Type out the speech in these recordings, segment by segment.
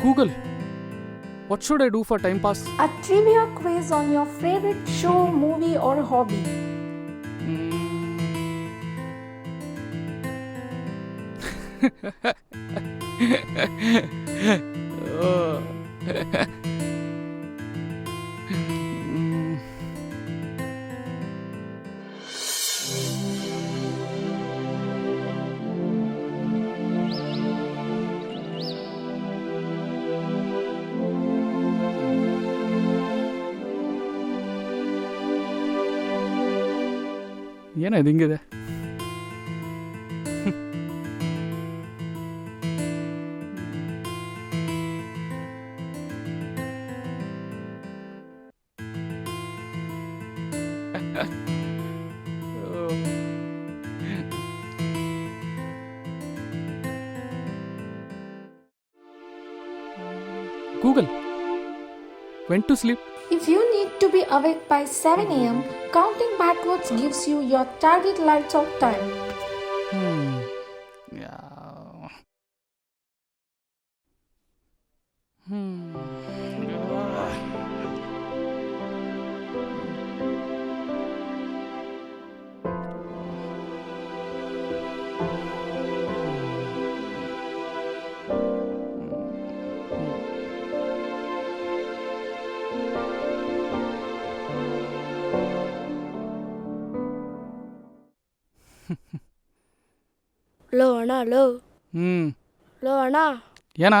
Google, what should I do for time pass? A trivia quiz on your favorite show, movie, or hobby. ಏನಿದೆ ಹಿಂಗಿದೆ? Google, when to sleep? If you need to be awake by 7 am, counting backwards gives you your target lights out time. Yeah. Low ಅಣ್ಣ low ಅಣ್ಣ ಏನಾ?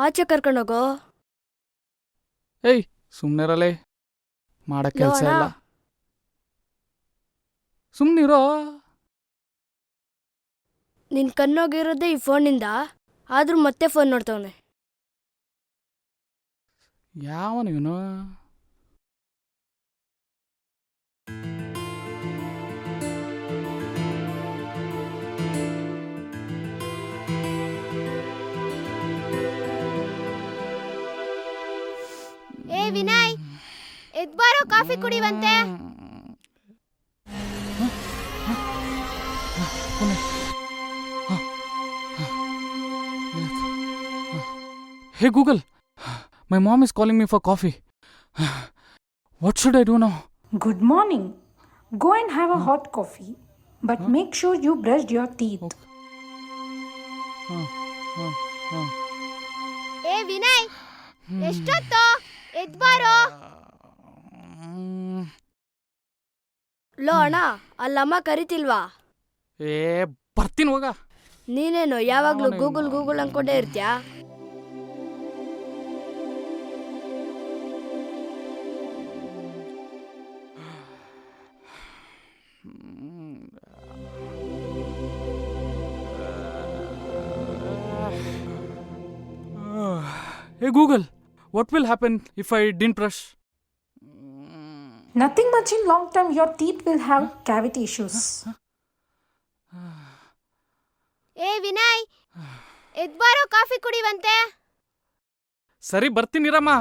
ಆಚೆ ಕರ್ಕೊಂಡೋಗೋ. ಏಯ್ ಸುಮ್ನಿರಲೇ, ಮಾಡಕ್ ಕೆಲ್ಸ low ಅಣ್ಣ. ಇಲ್ಲ. ಸುಮ್ನಿರೋ. ನಿನ್ ಕಣ್ಣೋಗಿರೋದೇ ಈ ಫೋನಿಂದ, ಆದ್ರೂ ಮತ್ತೆ ಫೋನ್ ನೋಡ್ತವನೆ. ಯಾವನು ಇವನು? ಏ ವಿನಯ್, ಎದ್ಬಾರೋ, ಕಾಫಿ ಕುಡಿವಂತೆ. Hey Google, my mom is calling me for coffee. What should I do now? Good morning. Go and have a hot coffee, but make sure you brushed your teeth. ಏ ವಿನಯ್, ಎಷ್ಟೊತ್ತು? ಎದ್ಬಾರೋ. Low ಅಣ್ಣ, ಅಲ್ಲಮ್ಮ ಕರಿತಿಲ್ವಾ? ಏ ಬರ್ತೀನಿ ಹೋಗ. ನೀನೇನು ಯಾವಾಗ್ಲೂ ಗೂಗಲ್ ಗೂಗಲ್ ಅನ್ಕೊಂಡೇ ಇರ್ತ್ಯಾ? Hey Google, what will happen if I didn't brush? Nothing much in long term, your teeth will have cavity issues. ಏ ವಿನಯ್, ಎದ್ಬಾರೋ, ಕಾಫಿ ಕುಡಿವಂತೆ. ಸರಿ ಬರ್ತೀನಿರಮ್ಮ.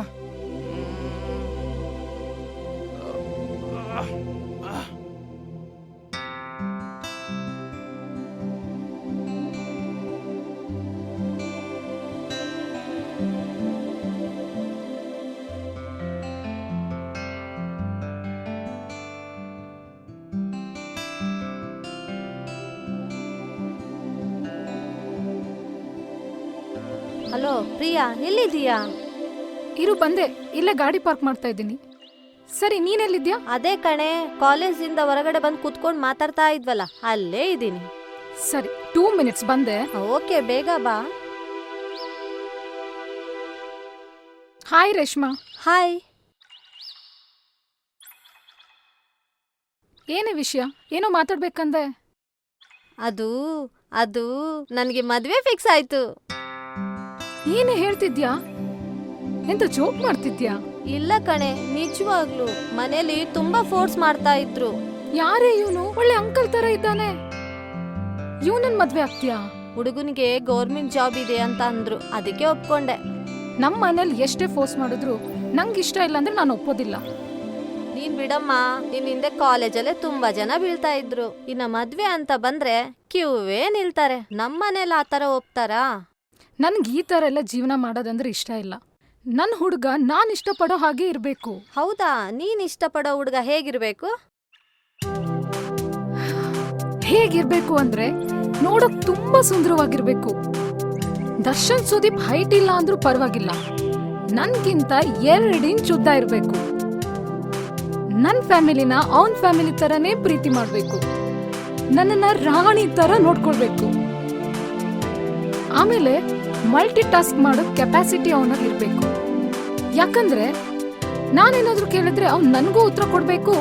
ಹಲೋ ಪ್ರಿಯಾ, ಎಲ್ಲಿದ್ದೀಯಾ? ಇರು ಬಂದೆ, ಇಲ್ಲೇ ಗಾಡಿ ಪಾರ್ಕ್ ಮಾಡ್ತಾ ಇದ್ದೀನಿ. ಸರಿ, ನೀನೆಲ್ಲಿದ್ಯಾ? ಅದೇ ಕಣೆ, ಕಾಲೇಜಿಂದ ಹೊರಗಡೆ ಬಂದು ಕುತ್ಕೊಂಡು ಮಾತಾಡ್ತಾ ಇದ್ವಲ್ಲ, ಅಲ್ಲೇ ಇದ್ದೀನಿ. ಸರಿ, 2 minutes ಬಂದೆ. ಓಕೆ, ಬೇಗ ಬಾ. ಹಾಯ್ ರೇಷ್ಮಾ. ಹಾಯ್. ಏನೇ ವಿಷಯ? ಏನೋ ಮಾತಾಡ್ಬೇಕಂದೆ. ಅದು ಅದು ನನಗೆ ಮದುವೆ ಫಿಕ್ಸ್ ಆಯ್ತು. ಏನೇ ಹೇಳ್ತಿದ್ಯಾ? ಎಂತ ಜೋಕ್ ಮಾಡ್ತಿದ್ಯಾ? ಇಲ್ಲ ಕಣೆ, ನಿಜವಾಗ್ಲು ಮನೇಲಿ ತುಂಬಾ ಫೋರ್ಸ್ ಮಾಡ್ತಾ ಇದ್ರು. ಯಾರೇ ಇವನು? ಒಳ್ಳೆ ಅಂಕಲ್ ತರ ಇದ್ದಾನೆ. ಇವನನ್ ಮದ್ವೆ ಆಗ್ತೀಯಾ? ಹುಡುಗನಿಗೆ ಗೌರ್ಮೆಂಟ್ ಜಾಬ್ ಇದೆ ಅಂತ ಅಂದ್ರು, ಅದಕ್ಕೆ ಒಪ್ಕೊಂಡೆ. ನಮ್ಮ ಮನೇಲಿ ಎಷ್ಟೇ ಫೋರ್ಸ್ ಮಾಡಿದ್ರು ನಂಗೆ ಇಷ್ಟ ಇಲ್ಲ ಅಂದ್ರೆ ನಾನು ಒಪ್ಪೋದಿಲ್ಲ. ನೀನ್ ಬಿಡಮ್ಮ, ನಿನ್ ಹಿಂದೆ ಕಾಲೇಜಲ್ಲೇ ತುಂಬಾ ಜನ ಬೀಳ್ತಾ ಇದ್ರು. ಇನ್ನ ಮದ್ವೆ ಅಂತ ಬಂದ್ರೆ ಕ್ಯೂವೇ ನಿಲ್ತಾರೆ. ನಮ್ಮನೇಲಿ ಆತರ ಒಪ್ತಾರಾ? ನನ್ಗೆ ಈ ಥರ ಎಲ್ಲ ಜೀವನ ಮಾಡೋದಂದ್ರೆ ಇಷ್ಟ ಇಲ್ಲ. ನನ್ನ ಹುಡುಗ ನಾನು ಇಷ್ಟಪಡೋ ಹಾಗೆ ಇರಬೇಕು. ಹೌದಾ, ನೀನ್ ಇಷ್ಟಪಡೋ ಹುಡುಗ ಹೇಗಿರ್ಬೇಕು? ಹೇಗಿರ್ಬೇಕು ಅಂದ್ರೆ ನೋಡಕ್ ತುಂಬಾ ಸುಂದರವಾಗಿರ್ಬೇಕು. ದರ್ಶನ್ ಸುದೀಪ್ ಹೈಟ್ ಇಲ್ಲ ಅಂದ್ರೂ ಪರವಾಗಿಲ್ಲ, ನನ್ಗಿಂತ 2 ಇಂಚ್ ಉದ್ದ ಇರ್ಬೇಕು. ನನ್ ಫ್ಯಾಮಿಲಿನ ಅವನ್ ಫ್ಯಾಮಿಲಿ ತರನೇ ಪ್ರೀತಿ ಮಾಡ್ಬೇಕು. ನನ್ನನ್ನ ರಾಣಿ ತರ ನೋಡ್ಕೊಳ್ಬೇಕು. ಆಮೇಲೆ ಮಲ್ಟಿ ಟಾಸ್ಕ್ ಮಾಡೋ ಕೆಪಾಸಿಟಿ ಅವನಲ್ಲಿ ಇರ್ಬೇಕು. ಯಾಕಂದ್ರೆ ನಾನೇನಾದ್ರೂ ಕೇಳಿದ್ರೆ ಅವ್ನ್ ನನ್ಗೂ ಉತ್ತರ ಕೊಡ್ಬೇಕು.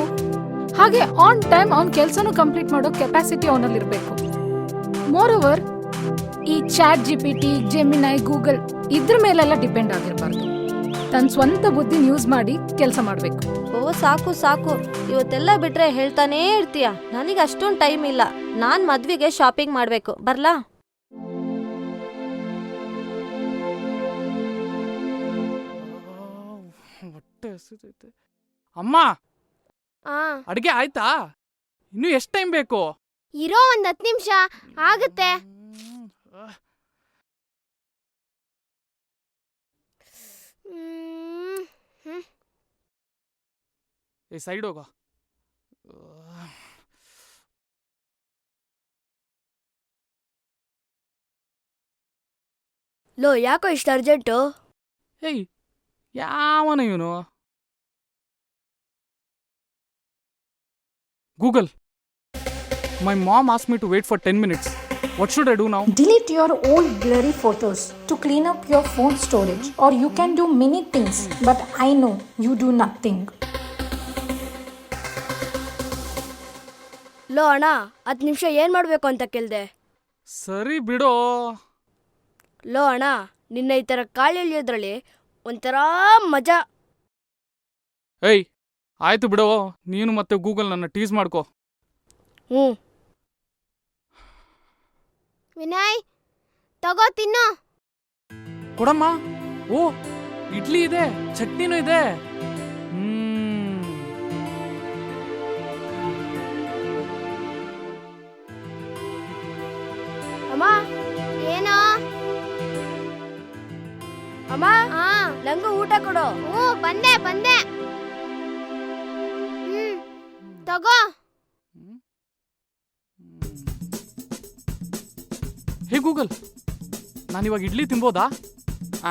ಹಾಗೆ ಆನ್ ಟೈಮ್ ಅವ್ನ್ ಕೆಲ್ಸನೂ ಕಂಪ್ಲೀಟ್ ಮಾಡೋ ಕೆಪಾಸಿಟಿ ಅವನಲ್ಲಿ ಇರ್ಬೇಕು. ಮೋರ್ ಓವರ್, ಈ ಚಾಟ್ GPT, ಜೆಮಿನೈ, ಗೂಗಲ್ ಇದ್ರ ಮೇಲೆಲ್ಲ ಡಿಪೆಂಡ್ ಆಗಿರ್ಬಾರ್ದು. ತನ್ನ ಸ್ವಂತ ಬುದ್ಧಿನ ಯೂಸ್ ಮಾಡಿ ಕೆಲಸ ಮಾಡ್ಬೇಕು. ಓ ಸಾಕು ಸಾಕು, ಇವತ್ತೆಲ್ಲ ಬಿಟ್ರೆ ಹೇಳ್ತಾನೇ ಇರ್ತೀಯ. ನನಗೆ ಅಷ್ಟೊಂದು ಟೈಮ್ ಇಲ್ಲ. ನಾನ್ ಮದ್ವಿಗೆ ಶಾಪಿಂಗ್ ಮಾಡ್ಬೇಕು. ಬರ್ಲಾ? ಹೊಟ್ಟೆ ಹಸಿತೈತೆ. ಅಮ್ಮ, ಅಡ್ಗೆ ಆಯ್ತಾ? ಇನ್ನು ಎಷ್ಟು ಟೈಮ್ ಬೇಕು? ಇರೋ 10 ನಿಮಿಷ ಆಗುತ್ತೆ. ಏ ಸೈಡ್ ಹೋಗೋ. ಲೋ, ಯಾಕೋ ಇಷ್ಟು ಅರ್ಜೆಂಟು? ಏಯ್, ಯಾವನ ಇವನು? Google, my mom asked me to wait for 10 minutes. What should I do now? Delete your old blurry photos to clean up your phone storage, or you can do many things, but I know you do nothing. Low ಅಣ್ಣ, 10 ನಿಮಿಷ ಏನ್ ಮಾಡ್ಬೇಕು ಅಂತ ಕೇಳ್ದೆ. ಸರಿ ಬಿಡೋ. Low ಅಣ್ಣ, ನಿನ್ನ ಈ ಥರ ಕಾಳು ಎಳಿಯೋದ್ರಲ್ಲಿ ಒಂಥರ ಮಜಾ. ಏಯ್, ಆಯ್ತು ಬಿಡೋ. ನೀನು ಮತ್ತೆ ಗೂಗಲ್ ನನ್ನ ಟೀಸ್ ಮಾಡ್ಕೋ. ಹ್ಞೂ. ವಿನಯ್, ತಗೋ ತಿನ್ನು. ಕೊಡಮ್ಮ. ಓ, ಇಡ್ಲಿ ಇದೆ, ಚಟ್ನಿನೂ ಇದೆ. ಅಮ್ಮ, ಏನೋ? ಅಮ್ಮ, ನಂಗೂ ಊಟ ಕೊಡು. ಹ್ಞೂ, ಬಂದೆ. ತಗೋ. ಹೇ ಗೂಗಲ್, ನಾನಿವಾಗ ಇಡ್ಲಿ ತಿನ್ಬೋದಾ?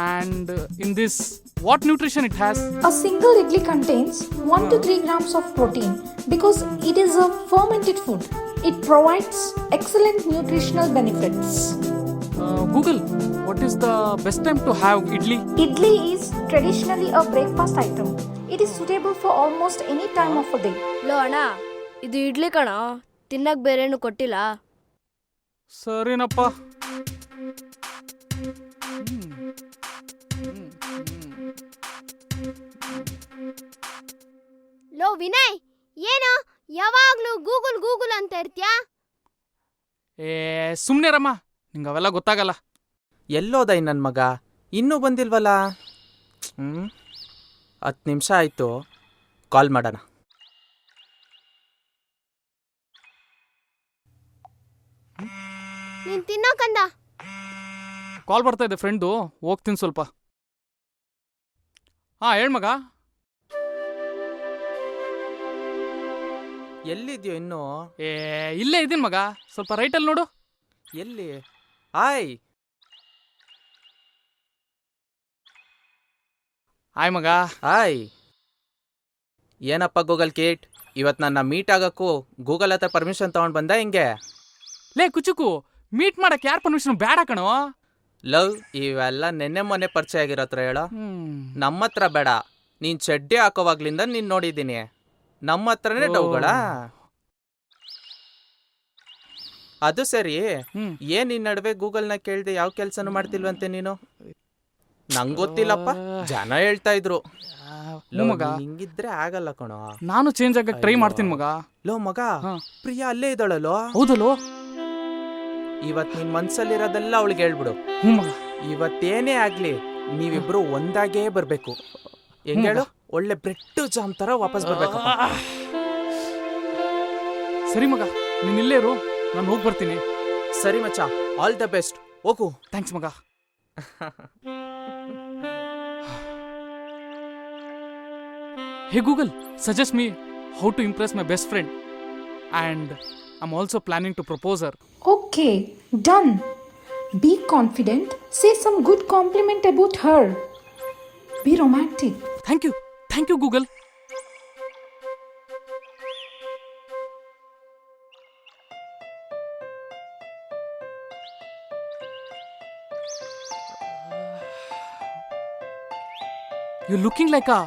And in this what nutrition it has? A single idli contains 1 to 3 grams of protein because it is a fermented food. It provides excellent nutritional benefits. Google, what is the best time to have idli? Idli is traditionally a breakfast item. It is suitable for almost any time of a day. Low ಅಣ್ಣ, ಇದು ಇಡ್ಲಿ ಕಣ, ತಿನ್ನಕ್ ಬೇರೇನು ಕೊಟ್ಟಿಲ್ಲ. ಸರಿನಪ್ಪ. Low Vinay, ಏನೋ ಯಾವಾಗ್ಲೂ Google ಅಂತ ಇರ್ತ್ಯಾ? ಏ ಸುಮ್ನೆ ರಮ್ಮ, ನಿಂಗೆ ಅವೆಲ್ಲ ಗೊತ್ತಾಗಲ್ಲ. ಎಲ್ಲೋದ ನನ್ನ ಮಗ? ಇನ್ನೂ ಬಂದಿಲ್ವಲ್ಲ? 10 ನಿಮಿಷ ಆಯಿತು, ಕಾಲ್ ಮಾಡೋಣ. ನೀನ್ ತಿನ್ನೋಕಂದ. ಕಾಲ್ ಬರ್ತಾ ಇದೆ ಫ್ರೆಂಡು, ಹೋಗ್ತೀನಿ ಸ್ವಲ್ಪ. ಹಾಂ ಹೇಳ್ ಮಗ. ಎಲ್ಲಿದ್ಯೋ ಇನ್ನು? ಇಲ್ಲೇ ಇದೀನಿ ಮಗ, ಸ್ವಲ್ಪ ರೈಟಲ್ಲಿ ನೋಡು. ಎಲ್ಲಿ? ಆಯ್ ಮಗ. ಆಯ್, ಏನಪ್ಪ ಗೂಗಲ್ ಕಿಟ್, ಇವತ್ತು ನನ್ನ ಮೀಟ್ ಆಗಕ್ಕೂ ಗೂಗಲ್ ಹತ್ರ ಪರ್ಮಿಷನ್ ತಗೊಂಡು ಬಂದ ಹಿಂಗೆ? ಲೇ ಕುಚುಕು, ಮೀಟ್ ಮಾಡಕ್ಕೆ ಯಾರು ಪರ್ಮಿಷನ್ ಬೇಡ ಕಣೋ. ಲವ್, ಇವೆಲ್ಲ ನೆನ್ನೆ ಮೊನ್ನೆ ಪರಿಚಯ ಆಗಿರತ್ರ ಹೇಳೋ. ನಮ್ಮ ಹತ್ರ ಬೇಡ, ನೀನ್ ಚಡ್ಡಿ ಹಾಕೋವಾಗ್ಲಿಂದ ನೀನ್ ನೋಡಿದ್ದೀನಿ. ನಮ್ಮ ಹತ್ರನೇ ಡೌಗಳ? ಅದು ಸರಿ, ಏನ್ ಈ ನಡುವೆ ಗೂಗಲ್ನ ಕೇಳ್ದೆ ಯಾವ ಕೆಲ್ಸನೂ ಮಾಡ್ತಿಲ್ವಂತೆ ನೀನು? ನಂಗೊತ್ತಿಲ್ಲಪ್ಪ, ಜನ ಹೇಳ್ತಾ ಇದ್ರು. ಮಗ ಹಿಂಗಿದ್ರೆ ಆಗಲ್ಲ ಕಣೋ. ನಾನು ಚೇಂಜ್ ಆಗಕ್ಕೆ ಟ್ರೈ ಮಾಡ್ತೀನಿ ಮಗ. ಲೋ ಮಗ, ಪ್ರಿಯಾ ಅಲ್ಲೇ ಇದ್ದಾಳಲ್ಲೋ? ಹೌದಲ್ಲೋ? ಇವತ್ ನಿನ್ ಮನ್ಸಲ್ಲಿರೋದೆಲ್ಲ ಅವಳಿಗೆ ಹೇಳ್ಬಿಡು. ಮಗ, ಇವತ್ತೇನೇ ಆಗ್ಲಿ ನೀವಿಬ್ರು ಒಂದಾಗೇ ಬರ್ಬೇಕು. ಹೆಂಗ ಹೇಳು? ಒಳ್ಳೆ ಬ್ರೆಡ್ ಜಾಮ್ ತರ ವಾಪಸ್ ಬರ್ಬೇಕಪ್ಪ. ಸರಿ ಮಗ, ನೀನ್ ಇಲ್ಲೇ ಇರು, ನಾನು ಹೋಗಿ ಬರ್ತೀನಿ. ಸರಿ ಮಚ್ಚ, ಆಲ್ ದ ಬೆಸ್ಟ್. ಹೋಗು. ಥ್ಯಾಂಕ್ಸ್ ಮಗ. Hey Google, suggest me how to impress my best friend. And I'm also planning to propose her. Okay, done. Be confident. Say some good compliment about her. Be romantic. Thank you. Thank you, Google. You're looking like a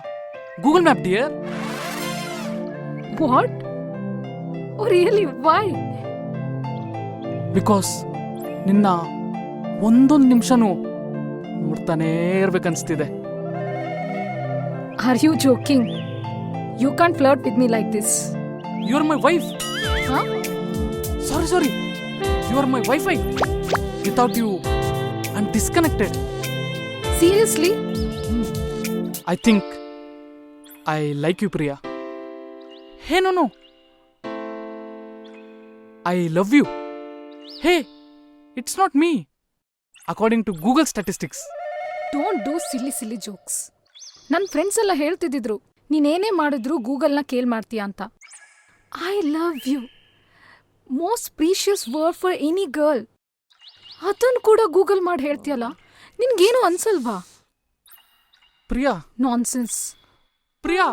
Google map, dear. What? Oh, really? Why? Because ನಿನ್ನ ಒಂದೊಂದು ನಿಮಿಷನೂ ನೋಡ್ತಾನೇ ಇರ್ಬೇಕನ್ಸ್ತಿದೆ. Are you joking? You can't flirt with me like this. You are my wife. Huh? Sorry you are my wifi. Without you I am disconnected. Seriously? I think I like you, Priya. Hey no, I love you. Hey, it's not me. According to Google statistics. Don't do silly jokes. ನನ್ನ friends ಎಲ್ಲ ಹೇಳ್ತಿದ್ದಿದ್ರು ನೀನೇನೇ ಮಾಡಿದ್ರು ಗೂಗಲ್ನ ಕೇಳ್ ಮಾಡ್ತೀಯ ಅಂತ. I love you, most precious word for any girl. ಅದನ್ನು ಕೂಡ ಗೂಗಲ್ ಮಾಡಿ ಹೇಳ್ತೀಯಲ್ಲ, ನಿನ್ಗೇನು ಅನ್ಸಲ್ವಾ? ಪ್ರಿಯಾ, ನಾನ್ಸೆನ್ಸ್. ಪ್ರಿಯಾ.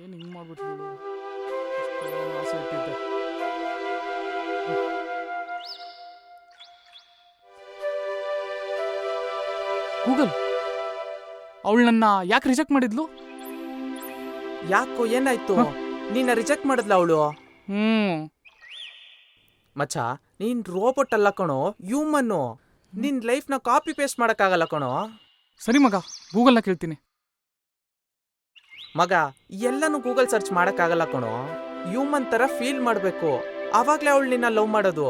ಏನು ಹಿಂಗೆ ಮಾಡ್ಬಿಟ್ಲು? ಆಸೆ ಇಟ್ಟಿದ್ದೆ. ಗೂಗಲ್, ಅವಳು ನನ್ನ ಯಾಕೆ ರಿಜೆಕ್ಟ್ ಮಾಡಿದ್ಲು? ಯಾಕೋ ಏನಾಯ್ತು? ನೀನ ರಿಜೆಕ್ಟ್ ಮಾಡಿದ್ಲ ಅವಳು? ಮಚ್ಚ, ನೀನ್ ರೋಬೋಟ್ ಅಲ್ಲ ಕಣೋ, ಹ್ಯೂಮನ್ನು. ನಿನ್ ಲೈಫ್ನ ಕಾಪಿ ಪೇಸ್ಟ್ ಮಾಡಕ್ಕಾಗಲ್ಲ ಕಣೋ. ಸರಿ ಮಗ, ಗೂಗಲ್ನ ಕೇಳ್ತೀನಿ. ಮಗ, ಎಲ್ಲನೂ ಗೂಗಲ್ ಸರ್ಚ್ ಮಾಡಕ್ಕಾಗಲ್ಲ ಕಣೋ. ಹ್ಯೂಮನ್ ತರ ಫೀಲ್ ಮಾಡ್ಬೇಕು, ಆವಾಗ್ಲೇ ಅವಳು ನಿನ್ನ ಲವ್ ಮಾಡೋದು.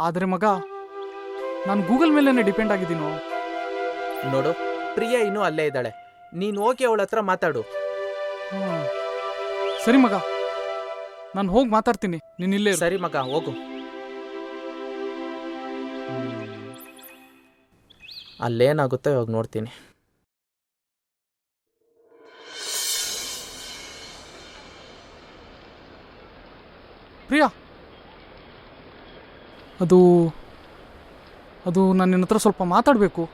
ಆದರೆ ಮಗ, ನಾನು ಗೂಗಲ್ ಮೇಲೇನೆ ಡಿಪೆಂಡ್ ಆಗಿದ್ದೀನೋ. ನೋಡು, ಪ್ರಿಯಾ ಇನ್ನೂ ಅಲ್ಲೇ ಇದ್ದಾಳೆ. ನೀನ್ ಹೋಗಿ ಅವಳ ಹತ್ರ ಮಾತಾಡು. ಸರಿ ಮಗ, ನಾನು ಹೋಗಿ ಮಾತಾಡ್ತೀನಿ, ನೀನ್ ಇಲ್ಲೇ ಇರು. ಸರಿ ಮಗ, ಹೋಗು. ಅಲ್ಲೇನಾಗುತ್ತೋ ಇವಾಗ ನೋಡ್ತೀನಿ. ಪ್ರಿಯಾ, ಅದು ನಾನು ನಿನ್ನ ಹತ್ರ ಸ್ವಲ್ಪ ಮಾತಾಡಬೇಕು.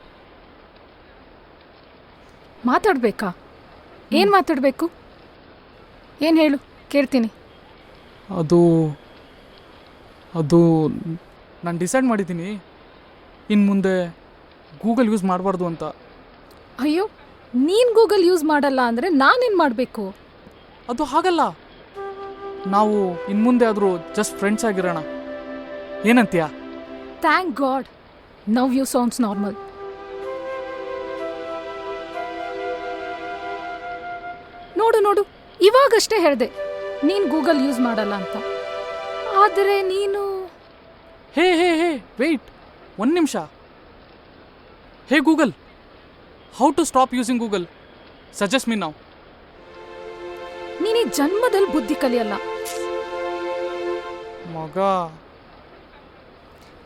ಮಾತಾಡ್ಬೇಕಾ? ಏನ್ ಮಾತಾಡ್ಬೇಕು? ಏನ್ ಹೇಳು, ಕೇಳ್ತೀನಿ. ಅದು ನಾನು ಡಿಸೈಡ್ ಮಾಡಿದ್ದೀನಿ, ಇನ್ನು ಮುಂದೆ ಗೂಗಲ್ ಯೂಸ್ ಮಾಡಬಾರ್ದು ಅಂತ. ಅಯ್ಯೋ, ನೀನ್ ಗೂಗಲ್ ಯೂಸ್ ಮಾಡಲ್ಲ ಅಂದ್ರೆ ನಾನೇನ್ ಮಾಡ್ಬೇಕು? ಅದು ಹಾಗಲ್ಲ, ನಾವು ಇನ್ನು ಮುಂದೆ ಆದರೂ ಜಸ್ಟ್ ಫ್ರೆಂಡ್ಸ್ ಆಗಿರೋಣ. ಏನಂತೀಯ? Thank God, now you sounds normal. ನೋಡು, ಇವಾಗಷ್ಟೇ ಹೇಳ್ದೆ ನೀನ್ ಗೂಗಲ್ ಯೂಸ್ ಮಾಡಲ್ಲ ಅಂತ. ಆದರೆ ನೀನು ಹೇ ವೆಯ್ಟ್, ಒಂದು ನಿಮಿಷ. Hey Google, how to stop using Google? Suggest me now. ನೀನು ಜನ್ಮದಲ್ಲಿ ಬುದ್ಧಿ ಕಲಿಯಲ್ಲ ಮಗ.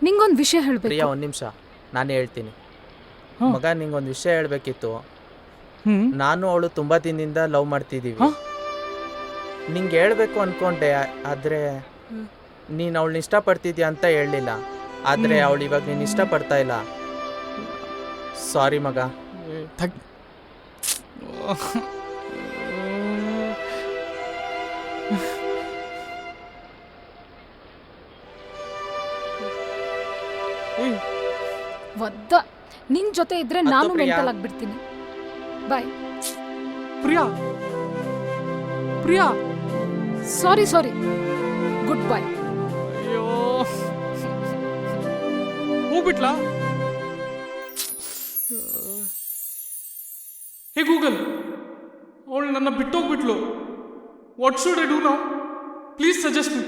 ನಿಂಗೊಂದು ವಿಷಯ ಹೇಳ್ಬೇಕು. ಪ್ರಿಯಾ, ಒಂದ್ ನಿಮಿಷ, ನಾನು ಹೇಳ್ತೀನಿ. ಮಗ, ನಿಂಗೊಂದು ವಿಷಯ ಹೇಳ್ಬೇಕಿತ್ತು. ನಾನು ಅವಳು ತುಂಬಾ ದಿನದಿಂದ ಲವ್ ಮಾಡ್ತಿದ್ದೀವಿ. ನಿಂಗೆ ಹೇಳ್ಬೇಕು ಅನ್ಕೊಂಡೆ, ಆದ್ರೆ ನೀನು ಅವಳನ್ನ ಇಷ್ಟಪಡ್ತಿದ್ಯಾ ಅಂತ ಹೇಳಲಿಲ್ಲ. ಆದ್ರೆ ಅವಳು ಇವಾಗ ನೀನು ಇಷ್ಟಪಡ್ತಾ ಇಲ್ಲ. ಸಾರಿ ಮಗ. ಒದ್ದ, ನಿನ್ ಜೊತೆ ಇದ್ರೆ ನಾನು ಮೆಂಟಲ್ ಆಗ್ಬಿಡ್ತೀನಿ. Bye. Priya, sorry, good bye. ಅಯ್ಯೋ, ಹೋಗ್ಬಿಟ್ಲಾ? ಹೇ ಗೂಗಲ್, ಅವಳು ನನ್ನ ಬಿಟ್ಟೋಗ್ಬಿಟ್ಲು. What should I do now? Please suggest me.